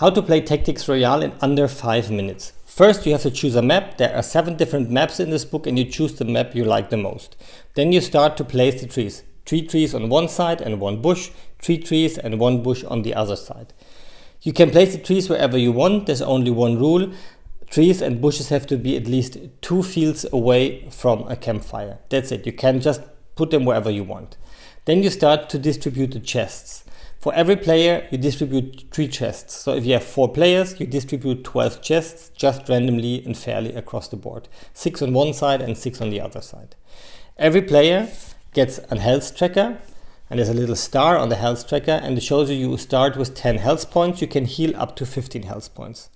How to play Tactics Royale in under 5 minutes. First, you have to choose a map. There are 7 different maps in this book and you choose the map you like the most. Then you start to place the trees. 3 trees on one side and 1 bush, 3 trees and 1 bush on the other side. You can place the trees wherever you want. There's only one rule. Trees and bushes have to be at least 2 fields away from a campfire. That's it. You can just put them wherever you want. Then you start to distribute the chests. For every player, you distribute 3 chests. So if you have 4 players, you distribute 12 chests just randomly and fairly across the board. 6 on one side and 6 on the other side. Every player gets a health tracker, and there's a little star on the health tracker, and it shows you start with 10 health points. You can heal up to 15 health points.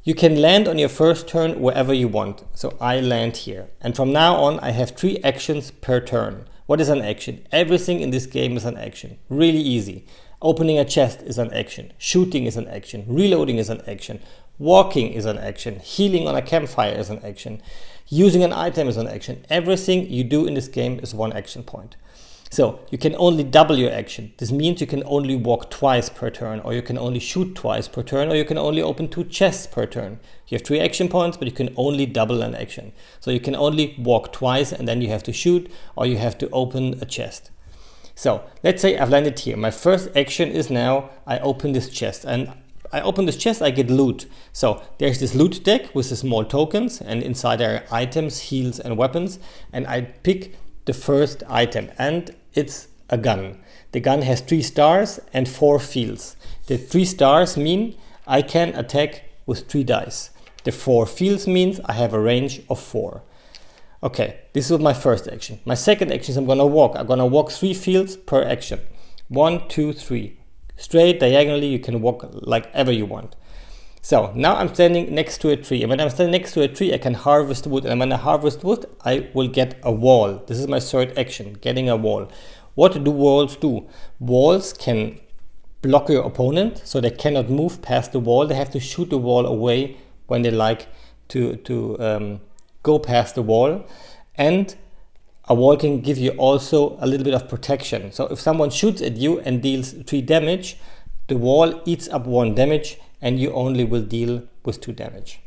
You can land on your first turn wherever you want. So I land here. And from now on, I have 3 actions per turn. What is an action? Everything in this game is an action. Really easy. Opening a chest is an action. Shooting is an action. Reloading is an action. Walking is an action. Healing on a campfire is an action. Using an item is an action. Everything you do in this game is 1 action point. So you can only double your action. This means you can only walk twice per turn, or you can only shoot twice per turn, or you can only open 2 chests per turn. You have 3 action points, but you can only double an action. So you can only walk twice and then you have to shoot, or you have to open a chest. So let's say I've landed here. My first action is now I open this chest, and I open this chest, I get loot. So there's this loot deck with the small tokens, and inside there are items, heals and weapons, and I pick the first item, and it's a gun. The gun has 3 stars and 4 fields. The 3 stars mean I can attack with 3 dice. The 4 fields means I have a range of 4. Okay, this is my first action. My second action is I'm gonna walk. I'm gonna walk 3 fields per action. 1, 2, 3. Straight, diagonally, you can walk like ever you want. So now I'm standing next to a tree, and when I'm standing next to a tree, I can harvest wood, and when I harvest wood, I will get a wall. This is my third action, getting a wall. What do walls do? Walls can block your opponent, so they cannot move past the wall. They have to shoot the wall away when they like to go past the wall. And a wall can give you also a little bit of protection. So if someone shoots at you and deals 3 damage, the wall eats up 1 damage, and you only will deal with 2 damage.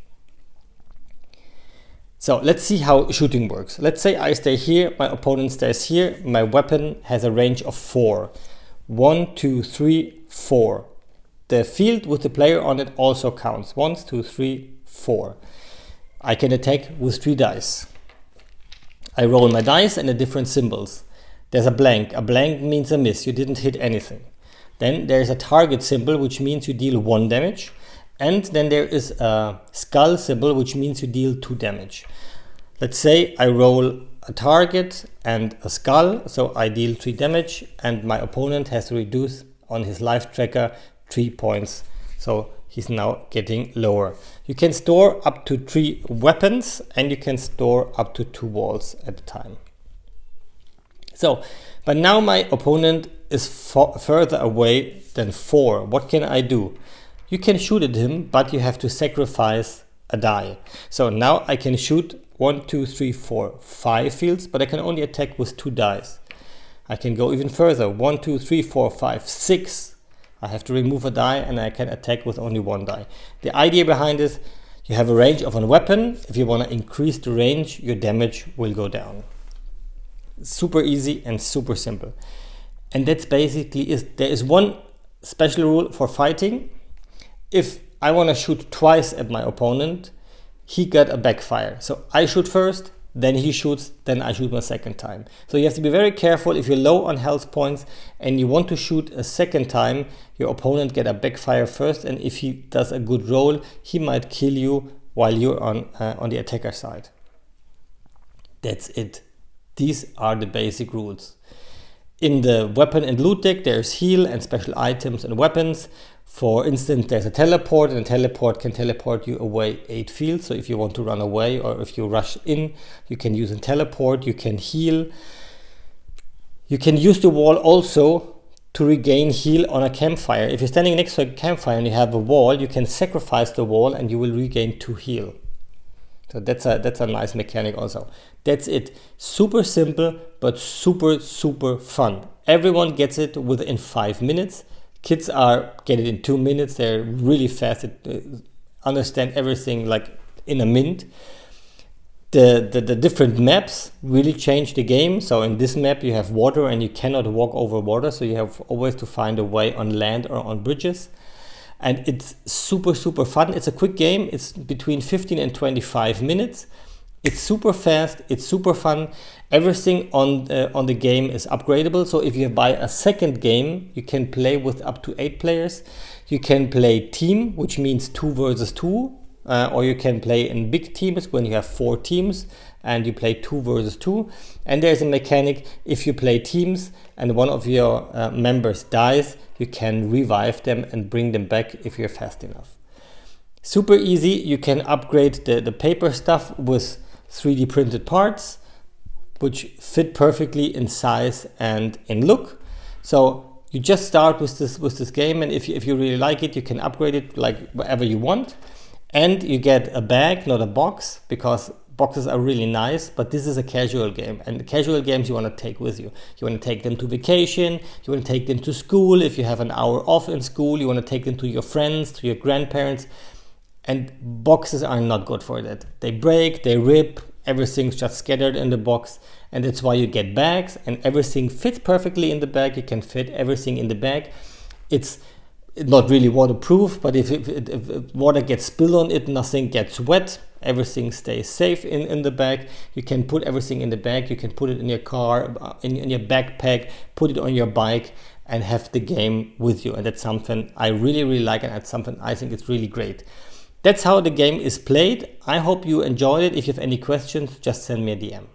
So let's see how shooting works. Let's say I stay here, my opponent stays here, my weapon has a range of 4. 1, 2, 3, 4. The field with the player on it also counts. 1, 2, 3, 4. I can attack with 3 dice. I roll my dice and the different symbols. There's a blank. A blank means a miss. You didn't hit anything. Then there's a target symbol, which means you deal 1 damage. And then there is a skull symbol, which means you deal 2 damage. Let's say I roll a target and a skull, so I deal 3 damage, and my opponent has to reduce on his life tracker 3 points. So he's now getting lower. You can store up to 3 weapons, and you can store up to 2 walls at a time. So, but now my opponent is further away than 4. What can I do? You can shoot at him, but you have to sacrifice a die. So now I can shoot 1, 2, 3, 4, 5 fields, but I can only attack with 2 dice. I can go even further. 1, 2, 3, 4, 5, 6. I have to remove a die and I can attack with only 1 die. The idea behind this, you have a range of a weapon. If you want to increase the range, your damage will go down. Super easy and super simple. And that's basically it. There is one special rule for fighting. If I want to shoot twice at my opponent, he got a backfire. So I shoot first, then he shoots, then I shoot my second time. So you have to be very careful if you're low on health points and you want to shoot a second time, your opponent get a backfire first, and if he does a good roll, he might kill you while you're on the attacker side. That's it. These are the basic rules. In the weapon and loot deck, there's heal and special items and weapons. For instance, there's a teleport, and a teleport can teleport you away 8 fields. So if you want to run away or if you rush in, you can use a teleport, you can heal. You can use the wall also to regain heal on a campfire. If you're standing next to a campfire and you have a wall, you can sacrifice the wall and you will regain 2 heal. So that's a nice mechanic also. That's it. Super simple, but super fun. Everyone gets it within 5 minutes. Kids are get it in 2 minutes. They're really fast. They understand everything like in a minute. The different maps really change the game. So in this map you have water and you cannot walk over water, so you have always to find a way on land or on bridges. And it's super fun. It's a quick game. It's between 15 and 25 minutes. It's super fast, it's super fun. Everything on the game is upgradable. So if you buy a second game, you can play with up to 8 players. You can play team, which means 2 versus 2. Or you can play in big teams when you have 4 teams and you play 2 versus 2. And there's a mechanic, if you play teams and one of your members dies, you can revive them and bring them back if you're fast enough. Super easy. You can upgrade the paper stuff with 3D printed parts, which fit perfectly in size and in look. So you just start with this game, and if you really like it, you can upgrade it like whatever you want. And you get a bag, not a box, because boxes are really nice, but this is a casual game, and the casual games you want to take with you. You want to take them to vacation, you want to take them to school. If you have an hour off in school, you want to take them to your friends, to your grandparents. And boxes are not good for that. They break, they rip, everything's just scattered in the box. And that's why you get bags, and everything fits perfectly in the bag. You can fit everything in the bag. It's not really waterproof, but if water gets spilled on it, nothing gets wet. Everything stays safe in the bag. You can put everything in the bag. You can put it in your car, in your backpack, put it on your bike, and have the game with you. And that's something I really like, and that's something I think is really great. That's how the game is played. I hope you enjoyed it. If you have any questions, just send me a DM.